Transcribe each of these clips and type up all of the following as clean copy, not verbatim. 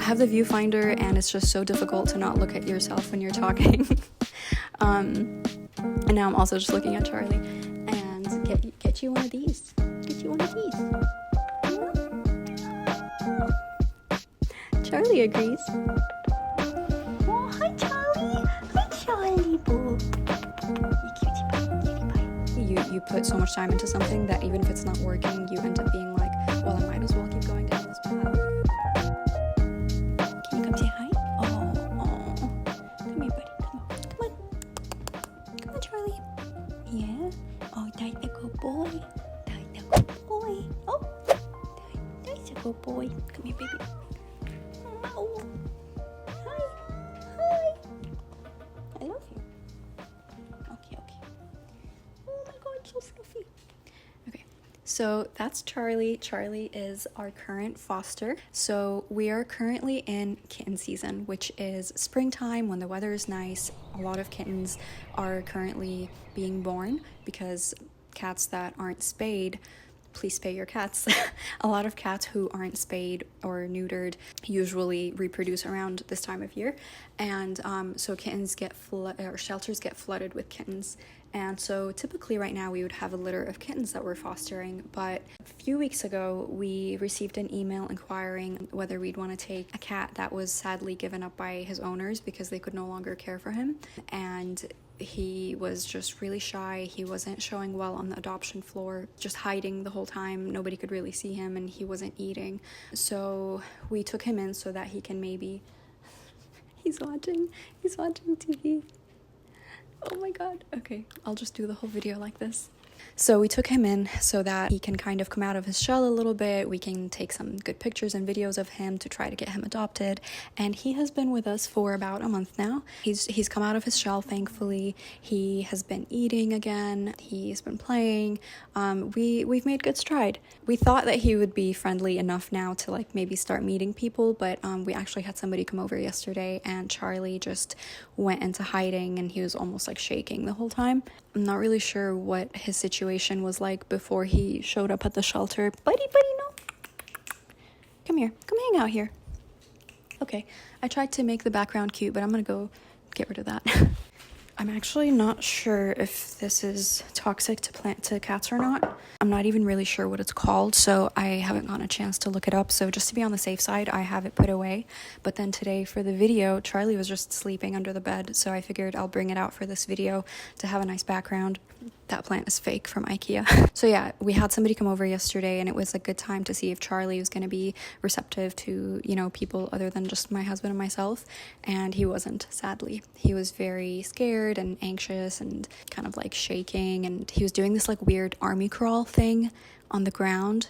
have the viewfinder and it's just so difficult to not look at yourself when you're talking. And now I'm also just looking at Charlie and get you one of these. Get you one of these. Charlie agrees. Oh, hi Charlie. Hi Charlie boo. You cutie pie, cutie pie. You put so much time into something that even if it's not working, you end up being like, well, I might as well keep going down this path. Can you come say hi? Oh. Come here, buddy. Come on. Come on, Charlie. Yeah. Oh, that's a good boy. That's a good boy. Oh, that's a good boy. Come here, baby. Oh. Hi. I love you. Okay. Oh my God, so fluffy. Okay, so that's Charlie. Charlie is our current foster. So we are currently in kitten season, which is springtime when the weather is nice. A lot of kittens are currently being born because cats that aren't spayed, please spay your cats. A lot of cats who aren't spayed or neutered usually reproduce around this time of year, and so kittens get or shelters get flooded with kittens. And so typically right now we would have a litter of kittens that we're fostering, but a few weeks ago we received an email inquiring whether we'd want to take a cat that was sadly given up by his owners because they could no longer care for him, and he was just really shy. He wasn't showing well on the adoption floor, just hiding the whole time. Nobody could really see him, and he wasn't eating. So we took him in so that he can maybe... He's watching TV. Oh my God. Okay, I'll just do the whole video like this. So we took him in so that he can kind of come out of his shell a little bit. We can take some good pictures and videos of him to try to get him adopted. And he has been with us for about a month now. He's come out of his shell, thankfully. He has been eating again. He's been playing. We've made good stride. We thought that he would be friendly enough now to like maybe start meeting people, but we actually had somebody come over yesterday and Charlie just went into hiding and he was almost like shaking the whole time. I'm not really sure what his situation was like before he showed up at the shelter. Buddy, no. Come here. Come hang out here. Okay, I tried to make the background cute, but I'm gonna go get rid of that. I'm actually not sure if this is toxic to cats or not. I'm not even really sure what it's called, so I haven't gotten a chance to look it up. So just to be on the safe side, I have it put away. But then today for the video, Charlie was just sleeping under the bed, so I figured I'll bring it out for this video to have a nice background. That plant is fake from IKEA. So yeah, we had somebody come over yesterday and it was a good time to see if Charlie was going to be receptive to, people other than just my husband and myself. And he wasn't, sadly. He was very scared and anxious and kind of like shaking. And he was doing this like weird army crawl thing on the ground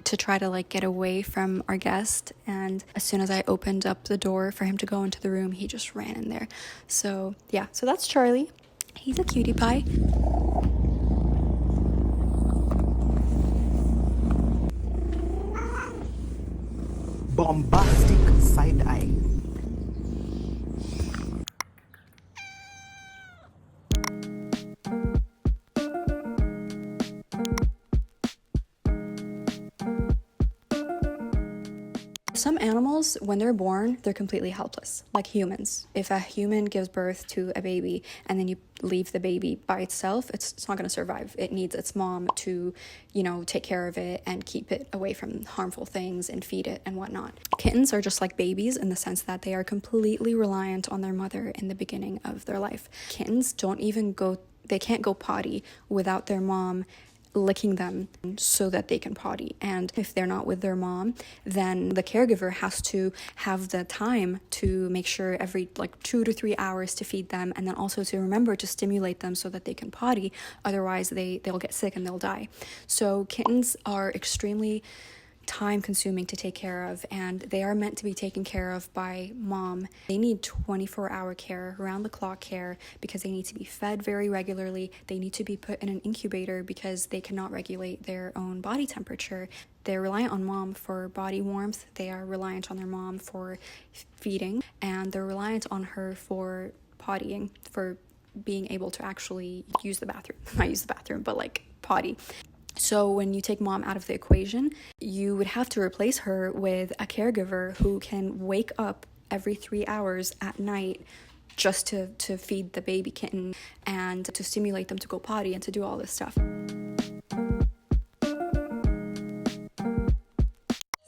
to try to like get away from our guest. And as soon as I opened up the door for him to go into the room, he just ran in there. So yeah, so that's Charlie. He's a cutie pie. Bombastic side eye. Some animals, when they're born, they're completely helpless, like humans. If a human gives birth to a baby and then you leave the baby by itself, it's not going to survive. It needs its mom to, take care of it and keep it away from harmful things and feed it and whatnot. Kittens are just like babies in the sense that they are completely reliant on their mother in the beginning of their life. Kittens they can't go potty without their mom licking them so that they can potty. And if they're not with their mom, then the caregiver has to have the time to make sure every 2 to 3 hours to feed them, and then also to remember to stimulate them so that they can potty. Otherwise they'll get sick and they'll die. So kittens are extremely time consuming to take care of, and they are meant to be taken care of by mom. They need 24-hour care, around the clock care, because they need to be fed very regularly. They need to be put in an incubator because they cannot regulate their own body temperature. They're reliant on mom for body warmth. They are reliant on their mom for feeding, and they're reliant on her for pottying, for being able to actually use the bathroom. Not use the bathroom, but potty. So when you take mom out of the equation, you would have to replace her with a caregiver who can wake up every 3 hours at night just to feed the baby kitten and to stimulate them to go potty and to do all this stuff.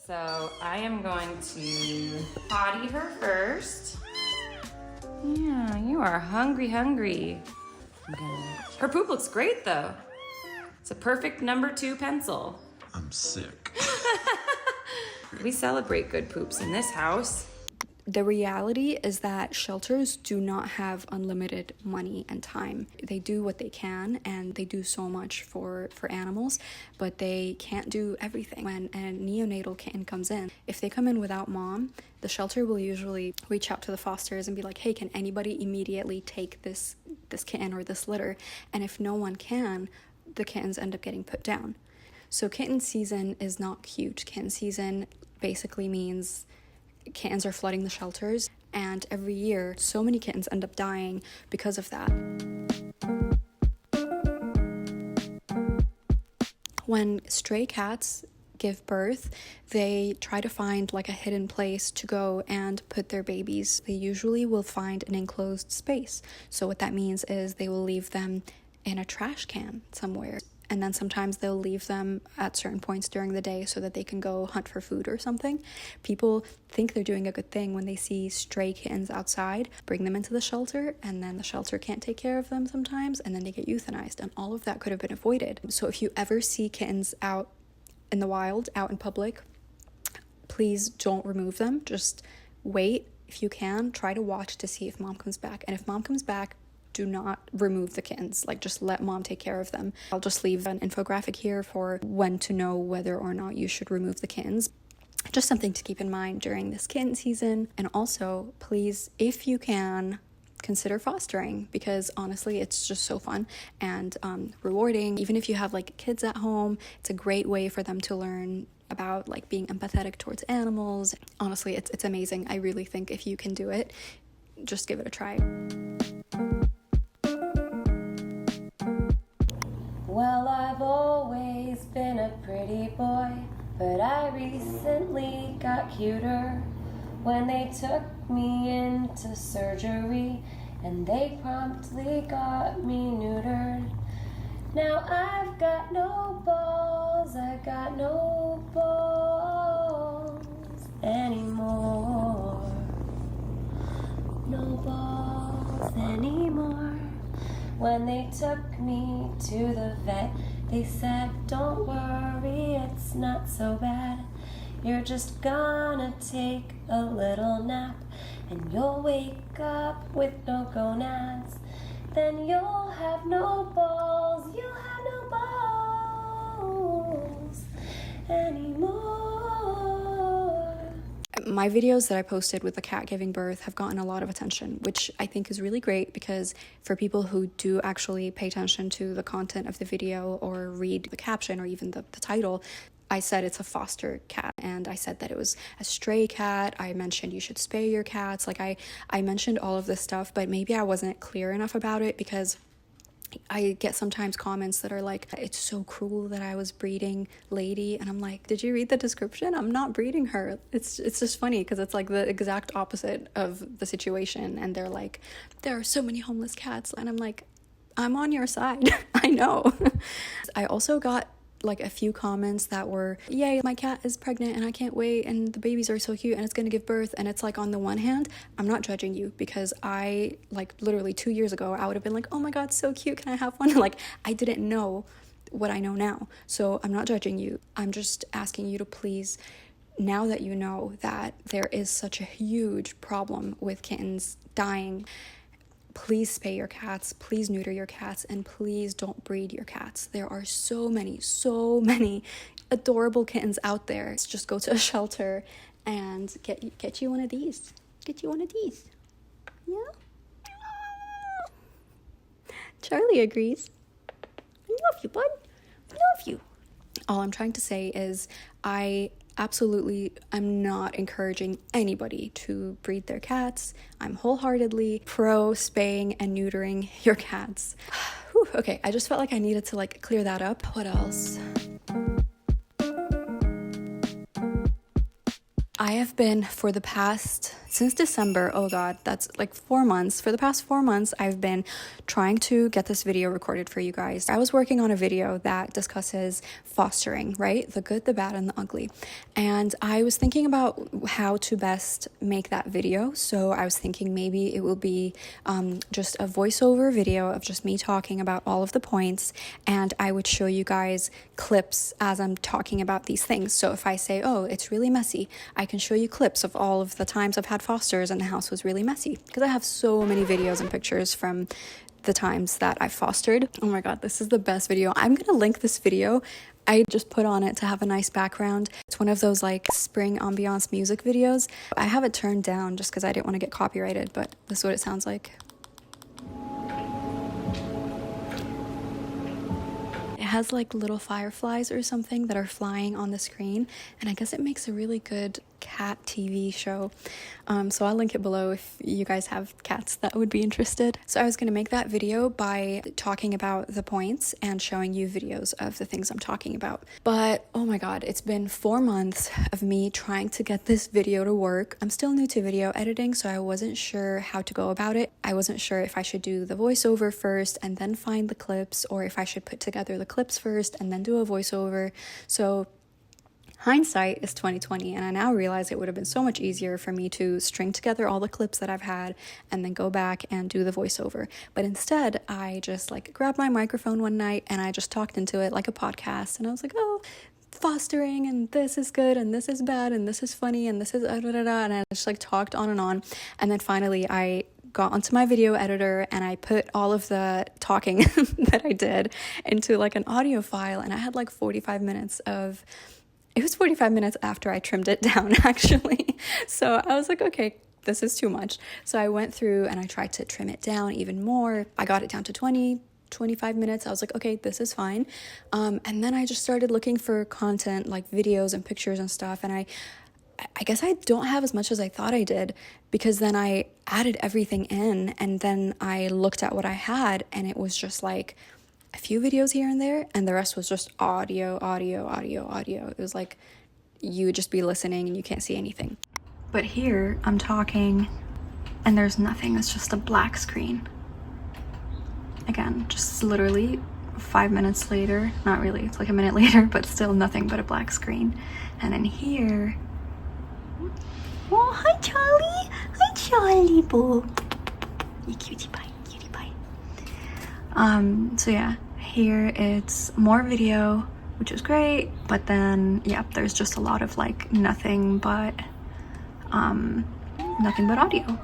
So I am going to potty her first. Yeah, you are hungry. Her poop looks great though. It's a perfect number 2 pencil. I'm sick. We celebrate good poops in this house. The reality is that shelters do not have unlimited money and time. They do what they can, and they do so much for animals, but they can't do everything. When a neonatal kitten comes in, if they come in without mom, the shelter will usually reach out to the fosters and be like, hey, can anybody immediately take this kitten or this litter? And if no one can, the kittens end up getting put down. So kitten season is not cute. Kitten season basically means kittens are flooding the shelters, and every year so many kittens end up dying because of that. When stray cats give birth, they try to find like a hidden place to go and put their babies. They usually will find an enclosed space. So what that means is they will leave them in a trash can somewhere. And then sometimes they'll leave them at certain points during the day so that they can go hunt for food or something. People think they're doing a good thing when they see stray kittens outside, bring them into the shelter, and then the shelter can't take care of them sometimes, and then they get euthanized. And all of that could have been avoided. So if you ever see kittens out in the wild, out in public, please don't remove them. Just wait. If you can, try to watch to see if mom comes back. And if mom comes back, do not remove the kittens. Like, just let mom take care of them. I'll just leave an infographic here for when to know whether or not you should remove the kittens. Just something to keep in mind during this kitten season. And also, please, if you can, consider fostering, because honestly, it's just so fun and rewarding. Even if you have like kids at home, it's a great way for them to learn about like being empathetic towards animals. Honestly, it's amazing. I really think if you can do it, just give it a try. Well, I've always been a pretty boy, but I recently got cuter when they took me into surgery and they promptly got me neutered. Now I've got no balls, I got no balls anymore. No balls anymore. When they took me to the vet, they said, don't worry, it's not so bad. You're just gonna take a little nap and you'll wake up with no gonads. Then you'll have no balls, you'll have no balls anymore. My videos that I posted with the cat giving birth have gotten a lot of attention, which I think is really great, because for people who do actually pay attention to the content of the video or read the caption or even the title, I said it's a foster cat, and I said that it was a stray cat. I mentioned you should spay your cats. Like I mentioned all of this stuff, but maybe I wasn't clear enough about it, because I get sometimes comments that are like, it's so cruel that I was breeding Lady, and I'm like, did you read the description? I'm not breeding her. It's just funny because it's like the exact opposite of the situation, and they're like, there are so many homeless cats, and I'm like, I'm on your side. I know. I also got like a few comments that were, yay, my cat is pregnant and I can't wait, and the babies are so cute and it's gonna give birth. And it's like, on the one hand, I'm not judging you, because I, like, literally 2 years ago, I would have been like, oh my god, so cute, can I have one? Like, I didn't know what I know now, so I'm not judging you. I'm just asking you to please, now that you know that there is such a huge problem with kittens dying, please spay your cats, please neuter your cats, and please don't breed your cats. There are so many adorable kittens out there. Just go to a shelter and get you one of these. Get you one of these. Yeah? Charlie agrees. I love you, bud. I love you. All I'm trying to say is I'm not encouraging anybody to breed their cats. I'm wholeheartedly pro spaying and neutering your cats. Whew, okay, I just felt like I needed to clear that up. What else? I have been since December, oh god, that's like 4 months. For the past 4 months, I've been trying to get this video recorded for you guys. I was working on a video that discusses fostering, right? The good, the bad, and the ugly. And I was thinking about how to best make that video. So I was thinking maybe it will be just a voiceover video of just me talking about all of the points, and I would show you guys clips as I'm talking about these things. So if I say, oh, it's really messy, I can show you clips of all of the times I've had fosters and the house was really messy, because I have so many videos and pictures from the times that I fostered. Oh my god, this is the best video. I'm gonna link this video. I just put on it to have a nice background. It's one of those like spring ambiance music videos. I have it turned down just because I didn't want to get copyrighted, but this is what it sounds like. It has like little fireflies or something that are flying on the screen, and I guess it makes a really good cat TV show. So I'll link it below if you guys have cats that would be interested. So I was going to make that video by talking about the points and showing you videos of the things I'm talking about. But oh my god, it's been 4 months of me trying to get this video to work. I'm still new to video editing, so I wasn't sure how to go about it. I wasn't sure if I should do the voiceover first and then find the clips, or if I should put together the clips first and then do a voiceover. So hindsight is 2020, and I now realize it would have been so much easier for me to string together all the clips that I've had and then go back and do the voiceover. But instead, I just like grabbed my microphone one night and I just talked into it like a podcast, and I was like, oh, fostering, and this is good, and this is bad, and this is funny, and this is and I just like talked on. And then finally I got onto my video editor and I put all of the talking that I did into like an audio file, and I had like 45 minutes of It was 45 minutes after I trimmed it down, actually. So I was like, okay, this is too much. So I went through and I tried to trim it down even more. I got it down to 25 minutes. I was like, okay, this is fine. And then I just started looking for content, like videos and pictures and stuff. And I guess I don't have as much as I thought I did, because then I added everything in and then I looked at what I had, and it was just like a few videos here and there, and the rest was just audio. It was like you would just be listening and you can't see anything. But here I'm talking and there's nothing. It's just a black screen. Again, just literally 5 minutes later, not really, it's like a minute later, but still nothing but a black screen. And then here, oh, hi Charlie, boo. You cutie pie. So yeah, here it's more video, which is great, but then yeah, there's just a lot of like nothing but audio.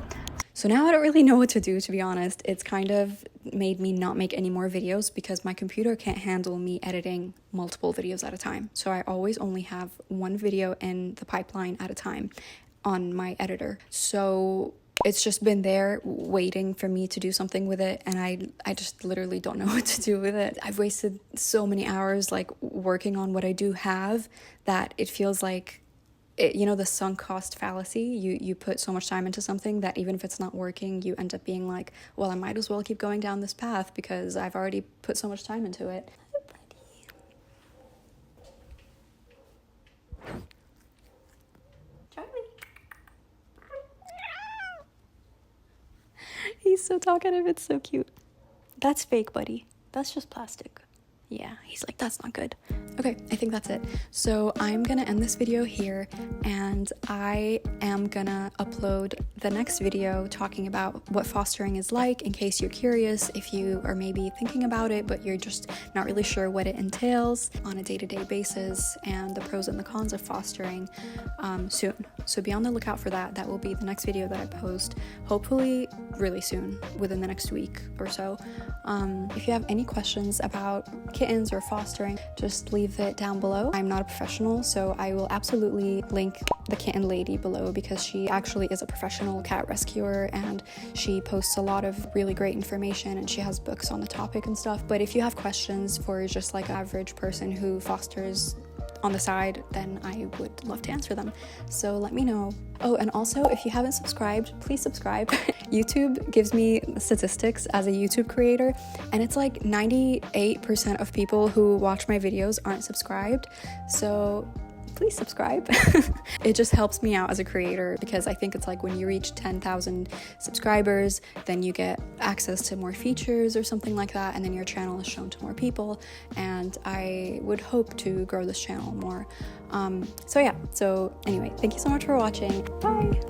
So now I don't really know what to do, to be honest. It's kind of made me not make any more videos because my computer can't handle me editing multiple videos at a time. So I always only have one video in the pipeline at a time on my editor. So it's just been there waiting for me to do something with it, and I just literally don't know what to do with it. I've wasted so many hours like working on what I do have that it feels like it, you know, the sunk cost fallacy. You put so much time into something that even if it's not working, you end up being like, well, I might as well keep going down this path because I've already put so much time into it. He's so talkative, it's so cute. That's fake, buddy. That's just plastic. Yeah, he's like, that's not good. Okay, I think that's it. So I'm gonna end this video here, and I am gonna upload the next video talking about what fostering is like, in case you're curious, if you are maybe thinking about it, but you're just not really sure what it entails on a day-to-day basis, and the pros and the cons of fostering soon. So be on the lookout for that. That will be the next video that I post, hopefully really soon, within the next week or so. If you have any questions about kittens or fostering, just leave it down below. I'm not a professional, so I will absolutely link the kitten lady below, because she actually is a professional cat rescuer and she posts a lot of really great information, and she has books on the topic and stuff. But if you have questions for just like an average person who fosters on the side, then I would love to answer them. So let me know. Oh, and also, if you haven't subscribed, please subscribe. YouTube gives me statistics as a YouTube creator, and it's like 98% of people who watch my videos aren't subscribed. So please subscribe. It just helps me out as a creator, because I think it's like when you reach 10,000 subscribers, then you get access to more features or something like that, and then your channel is shown to more people, and I would hope to grow this channel more. So yeah, so anyway, thank you so much for watching. Bye!